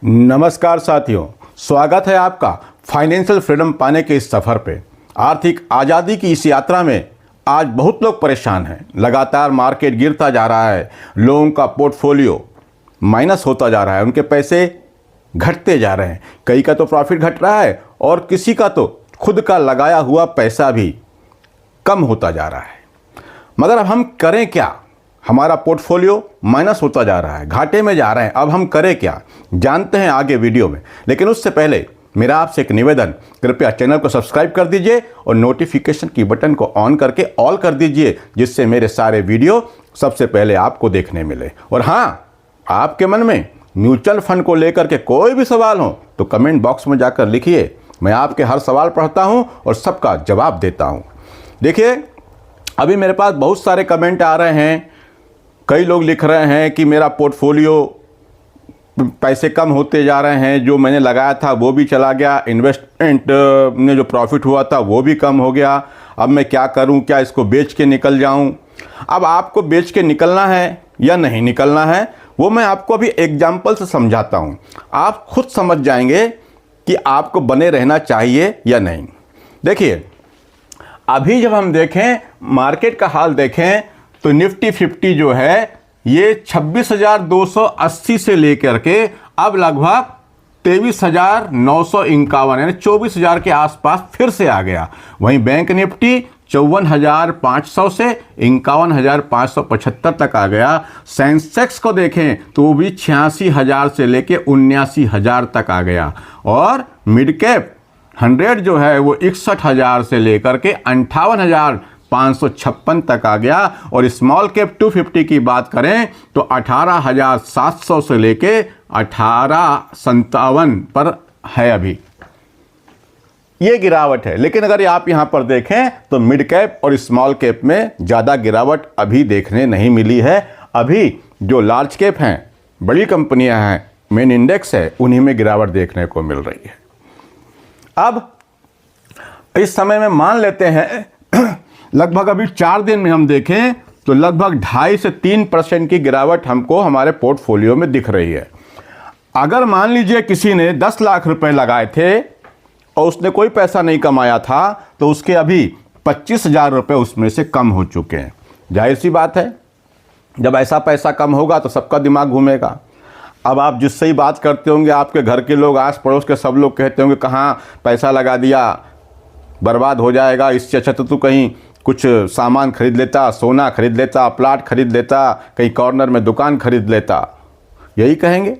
नमस्कार साथियों, स्वागत है आपका फाइनेंशियल फ्रीडम पाने के इस सफ़र पे। आर्थिक आज़ादी की इस यात्रा में आज बहुत लोग परेशान हैं। लगातार मार्केट गिरता जा रहा है, लोगों का पोर्टफोलियो माइनस होता जा रहा है, उनके पैसे घटते जा रहे हैं। कई का तो प्रॉफिट घट रहा है और किसी का तो खुद का लगाया हुआ पैसा भी कम होता जा रहा है। मगर अब हम करें क्या? हमारा पोर्टफोलियो माइनस होता जा रहा है, घाटे में जा रहे हैं। अब हम करें क्या, जानते हैं आगे वीडियो में। लेकिन उससे पहले मेरा आपसे एक निवेदन, कृपया चैनल को सब्सक्राइब कर दीजिए और नोटिफिकेशन की बटन को ऑन करके ऑल कर दीजिए, जिससे मेरे सारे वीडियो सबसे पहले आपको देखने मिले। और हाँ, आपके मन में म्यूचुअल फंड को लेकर के कोई भी सवाल हो तो कमेंट बॉक्स में जाकर लिखिए। मैं आपके हर सवाल पढ़ता हूँ और सबका जवाब देता हूँ। देखिए, अभी मेरे पास बहुत सारे कमेंट आ रहे हैं। कई लोग लिख रहे हैं कि मेरा पोर्टफोलियो पैसे कम होते जा रहे हैं, जो मैंने लगाया था वो भी चला गया, इन्वेस्टमेंट में जो प्रॉफिट हुआ था वो भी कम हो गया। अब मैं क्या करूं, क्या इसको बेच के निकल जाऊं? अब आपको बेच के निकलना है या नहीं निकलना है, वो मैं आपको अभी एग्जाम्पल से समझाता हूं। आप खुद समझ जाएंगे कि आपको बने रहना चाहिए या नहीं। देखिए, अभी जब हम देखें मार्केट का हाल देखें तो निफ्टी 50 जो है ये 26,280 से लेकर के अब लगभग 23,951 यानी 24,000 के आसपास फिर से आ गया। वहीं बैंक निफ्टी 54,500 से 51,575 तक आ गया। सेंसेक्स को देखें तो वो भी 86,000 से लेके 79,000 तक आ गया। और मिड कैप 100 जो है वो 61,000 से लेकर के 58,556 तक आ गया। और स्मॉल कैप 250 की बात करें तो 18,700 से लेके 18,57 पर है। अभी ये गिरावट है। लेकिन अगर आप यहां पर देखें तो मिड कैप और स्मॉल कैप में ज़्यादा गिरावट अभी देखने नहीं मिली है। अभी जो लार्ज कैप हैं, बड़ी कंपनियां हैं, मेन इंडेक्स है, उन्हीं में गिरावट देखने को मिल रही है। अब इस समय में मान लेते हैं लगभग अभी 4 दिन में हम देखें तो लगभग 2.5 से 3% की गिरावट हमको हमारे पोर्टफोलियो में दिख रही है। अगर मान लीजिए किसी ने 10 लाख रुपए लगाए थे और उसने कोई पैसा नहीं कमाया था तो उसके अभी 25,000 रुपये उसमें से कम हो चुके हैं। जाहिर सी बात है, जब ऐसा पैसा कम होगा तो सबका दिमाग घूमेगा। अब आप जिससे ही बात करते होंगे, आपके घर के लोग, आस पड़ोस के सब लोग कहते होंगे कहाँ पैसा लगा दिया, बर्बाद हो जाएगा, इससे अच्छा तो तू कहीं कुछ सामान खरीद लेता, सोना खरीद लेता, प्लाट खरीद लेता, कहीं कॉर्नर में दुकान खरीद लेता, यही कहेंगे।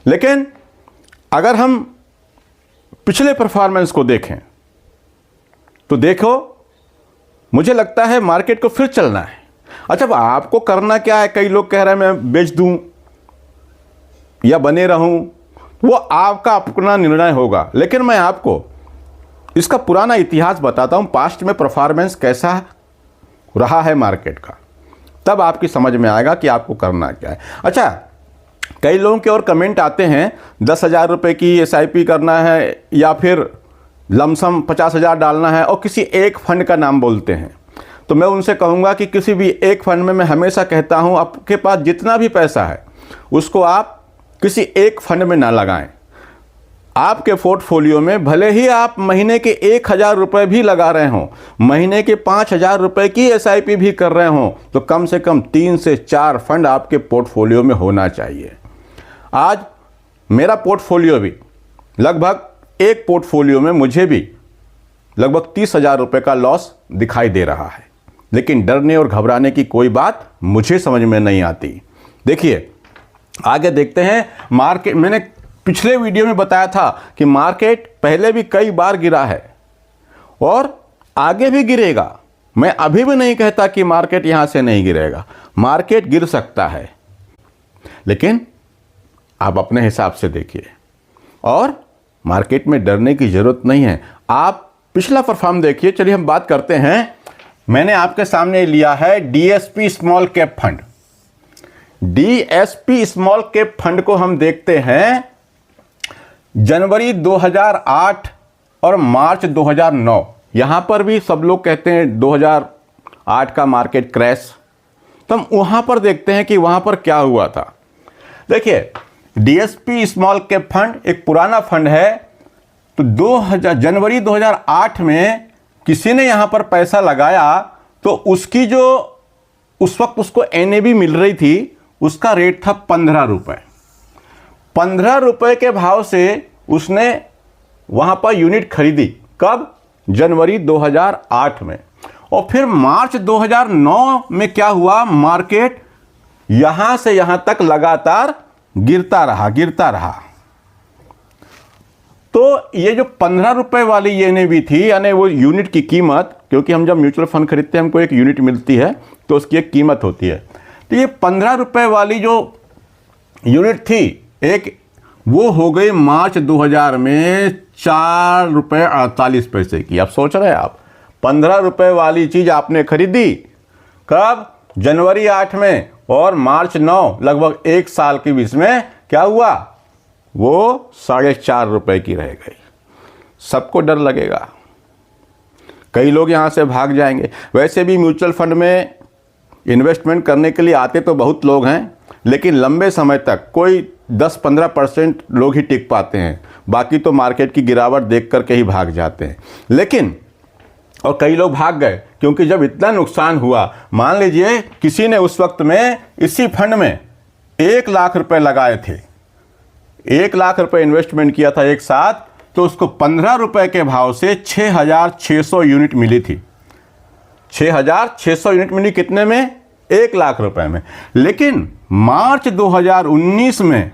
लेकिन अगर हम पिछले परफॉर्मेंस को देखें तो देखो, मुझे लगता है मार्केट को फिर चलना है। अच्छा, अब आपको करना क्या है? कई लोग कह रहे हैं मैं बेच दूं या बने रहूं, वो आपका अपना निर्णय होगा। लेकिन मैं आपको इसका पुराना इतिहास बताता हूं, पास्ट में परफॉर्मेंस कैसा रहा है मार्केट का, तब आपकी समझ में आएगा कि आपको करना क्या है। अच्छा, कई लोगों के और कमेंट आते हैं 10,000 रुपये की SIP करना है या फिर लमसम 50,000 डालना है और किसी एक फंड का नाम बोलते हैं। तो मैं उनसे कहूँगा कि किसी भी एक फंड में मैं हमेशा कहता हूँ आपके पास जितना भी पैसा है उसको आप किसी एक फंड में ना लगाएं। आपके पोर्टफोलियो में भले ही आप महीने के 1,000 रुपये भी लगा रहे हों, महीने के 5,000 रुपये की SIP भी कर रहे हों, तो कम से कम 3 से 4 फंड आपके पोर्टफोलियो में होना चाहिए। आज मेरा पोर्टफोलियो भी लगभग, एक पोर्टफोलियो में मुझे भी लगभग 30,000 रुपये का लॉस दिखाई दे रहा है। लेकिन डरने और घबराने की कोई बात मुझे समझ में नहीं आती। देखिए, आगे देखते हैं। मार्केट, मैंने पिछले वीडियो में बताया था कि मार्केट पहले भी कई बार गिरा है और आगे भी गिरेगा। मैं अभी भी नहीं कहता कि मार्केट यहां से नहीं गिरेगा, मार्केट गिर सकता है, लेकिन आप अपने हिसाब से देखिए। और मार्केट में डरने की जरूरत नहीं है। आप पिछला परफॉर्म देखिए। चलिए हम बात करते हैं। मैंने आपके सामने लिया है DSP small cap fund. DSP small cap fund को हम देखते हैं जनवरी 2008 और मार्च 2009। यहां पर भी सब लोग कहते हैं 2008 का मार्केट क्रैश। तो हम वहां पर देखते हैं कि वहां पर क्या हुआ था। देखिए, डीएसपी स्मॉल कैप फंड एक पुराना फंड है। तो जनवरी 2008 में किसी ने यहां पर पैसा लगाया तो उसकी जो उस वक्त उसको एनएवी मिल रही थी उसका रेट था 15 रुपये। 15 रुपये के भाव से उसने वहां पर यूनिट खरीदी। कब? जनवरी 2008 में। और फिर मार्च 2009 में क्या हुआ, मार्केट यहां से यहां तक लगातार गिरता रहा। तो ये जो 15 रुपए वाली एनएवी थी, यानी वो यूनिट की कीमत, क्योंकि हम जब म्यूचुअल फंड खरीदते हैं हमको एक यूनिट मिलती है तो उसकी एक कीमत होती है। तो ये 15 रुपए वाली जो यूनिट थी एक, वो हो गई मार्च 2000 में 4 रुपये 48 पैसे की। आप सोच रहे हैं, आप 15 रुपए वाली चीज आपने खरीदी कब? जनवरी 8 में, और मार्च 9, लगभग एक साल के बीच में क्या हुआ, वो 4.5 रुपए की रह गई। सबको डर लगेगा, कई लोग यहां से भाग जाएंगे। वैसे भी म्यूचुअल फंड में इन्वेस्टमेंट करने के लिए आते तो बहुत लोग हैं, लेकिन लंबे समय तक कोई 10-15% लोग ही टिक पाते हैं, बाकी तो मार्केट की गिरावट देख करके ही भाग जाते हैं। लेकिन और कई लोग भाग गए क्योंकि जब इतना नुकसान हुआ, मान लीजिए किसी ने उस वक्त में इसी फंड में 1 लाख रुपए लगाए थे, 1 लाख रुपए इन्वेस्टमेंट किया था एक साथ, तो उसको 15 रुपए के भाव से 6,600 यूनिट मिली थी। 6,600 यूनिट मिली कितने में? 1 लाख रुपए में। लेकिन मार्च 2019 में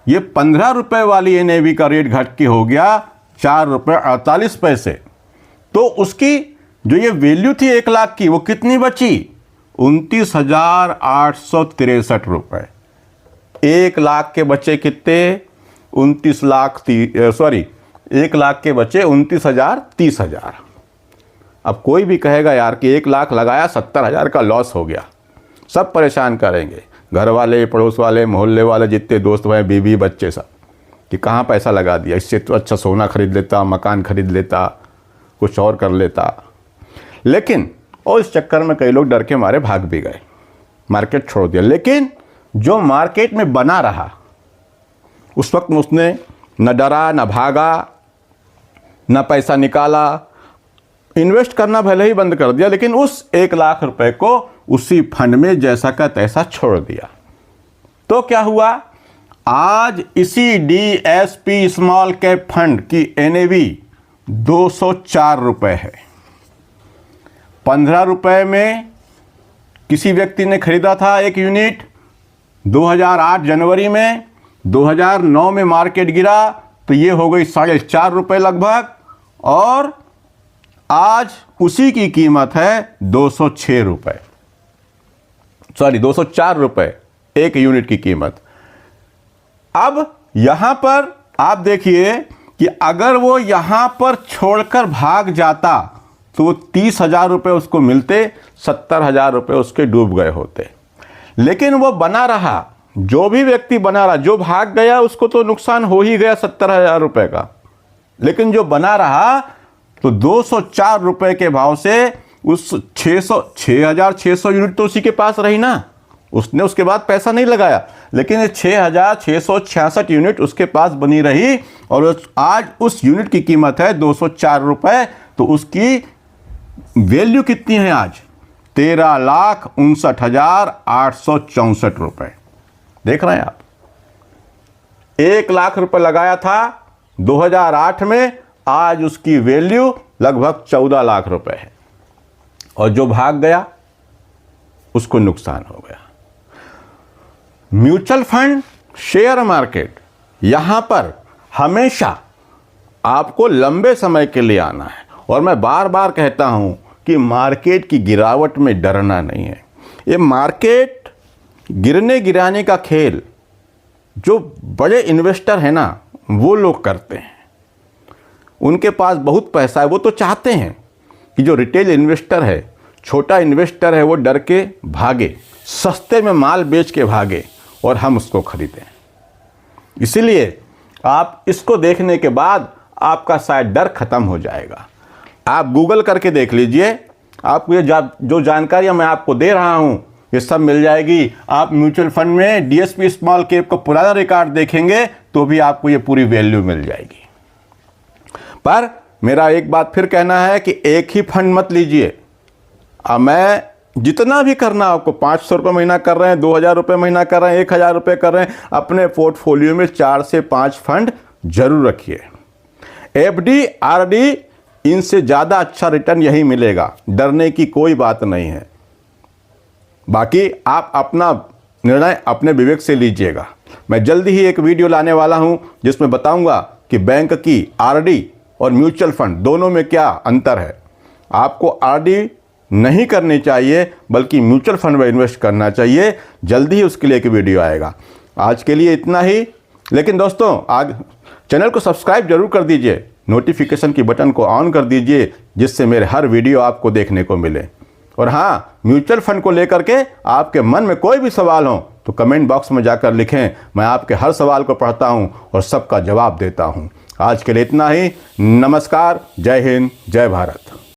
ये 15 रुपए वाली एनएवी का रेट घट के हो गया 4 रुपये 48 पैसे। तो उसकी जो ये वैल्यू थी 1 लाख की, वो कितनी बची? 29,863 रुपए। 1 लाख के बचे कितने? 1 लाख के बचे 29,000 30,000। अब कोई भी कहेगा यार कि 1 लाख लगाया 70,000 का लॉस हो गया, सब परेशान करेंगे, घर वाले, पड़ोस वाले, मोहल्ले वाले, जितने दोस्त हैं, बीवी बच्चे, सब, कि कहाँ पैसा लगा दिया, इससे तो अच्छा सोना खरीद लेता, मकान खरीद लेता, कुछ और कर लेता। लेकिन और इस चक्कर में कई लोग डर के मारे भाग भी गए, मार्केट छोड़ दिया। लेकिन जो मार्केट में बना रहा, उस वक्त में उसने न डरा, न भागा, न पैसा निकाला, इन्वेस्ट करना भले ही बंद कर दिया, लेकिन उस 1 लाख रुपए को उसी फंड में जैसा का तैसा छोड़ दिया। तो क्या हुआ, आज इसी डीएसपी स्मॉल कैप फंड की एनएवी 204 रुपए है। 15 रुपए में किसी व्यक्ति ने खरीदा था एक यूनिट 2008 जनवरी में, 2009 में मार्केट गिरा तो ये हो गई 4.5 रुपए लगभग, और आज उसी की कीमत है 206 रुपए, 204 रुपए एक यूनिट की कीमत। अब यहां पर आप देखिए कि अगर वो यहां पर छोड़कर भाग जाता तो 30,000 रुपये उसको मिलते, 70,000 रुपये उसके डूब गए होते। लेकिन वो बना रहा, जो भी व्यक्ति बना रहा, जो भाग गया उसको तो नुकसान हो ही गया 70,000 रुपये का, लेकिन जो बना रहा तो 204 रुपये के भाव से उस 6,600 यूनिट तो उसी के पास रही ना, उसने उसके बाद पैसा नहीं लगाया, लेकिन 6,666 यूनिट उसके पास बनी रही, और आज उस यूनिट की कीमत है 204 रुपये। तो उसकी वैल्यू कितनी है आज? 13,59,864 रुपये। देख रहे हैं आप, 1 लाख रुपए लगाया था 2008 में, आज उसकी वैल्यू लगभग 14 लाख रुपए है, और जो भाग गया उसको नुकसान हो गया। म्यूचुअल फंड, शेयर मार्केट, यहां पर हमेशा आपको लंबे समय के लिए आना है। और मैं बार बार कहता हूं कि मार्केट की गिरावट में डरना नहीं है। ये मार्केट गिरने गिराने का खेल जो बड़े इन्वेस्टर हैं ना, वो लोग करते हैं, उनके पास बहुत पैसा है, वो तो चाहते हैं कि जो रिटेल इन्वेस्टर है, छोटा इन्वेस्टर है, वो डर के भागे, सस्ते में माल बेच के भागे और हम उसको खरीदें। इसीलिए आप इसको देखने के बाद आपका शायद डर खत्म हो जाएगा। आप गूगल करके देख लीजिए, आपको ये जो जानकारियाँ मैं आपको दे रहा हूँ, ये सब मिल जाएगी। आप म्यूचुअल फंड में डीएसपी स्मॉल कैप का पुराना रिकॉर्ड देखेंगे तो भी आपको ये पूरी वैल्यू मिल जाएगी। पर मेरा एक बात फिर कहना है कि एक ही फंड मत लीजिए। मैं जितना भी करना आपको 500 रुपये महीना कर रहे हैं, 2000 रुपये महीना कर रहे हैं, 1000 रुपये कर रहे हैं, अपने पोर्टफोलियो में 4 से 5 फंड जरूर रखिए। एफडी, आरडी, इनसे ज़्यादा अच्छा रिटर्न यही मिलेगा, डरने की कोई बात नहीं है। बाकी आप अपना निर्णय अपने विवेक से लीजिएगा। मैं जल्दी ही एक वीडियो लाने वाला हूं जिसमें बताऊंगा कि बैंक की आरडी और म्यूचुअल फंड दोनों में क्या अंतर है। आपको आरडी नहीं करनी चाहिए बल्कि म्यूचुअल फंड में इन्वेस्ट करना चाहिए। जल्दी ही उसके लिए एक वीडियो आएगा। आज के लिए इतना ही। लेकिन दोस्तों, आज चैनल को सब्सक्राइब जरूर कर दीजिए, नोटिफिकेशन की बटन को ऑन कर दीजिए, जिससे मेरे हर वीडियो आपको देखने को मिले। और हाँ, म्यूचुअल फंड को लेकर के आपके मन में कोई भी सवाल हो तो कमेंट बॉक्स में जाकर लिखें। मैं आपके हर सवाल को पढ़ता हूं और सबका जवाब देता हूं। आज के लिए इतना ही। नमस्कार, जय हिंद, जय भारत।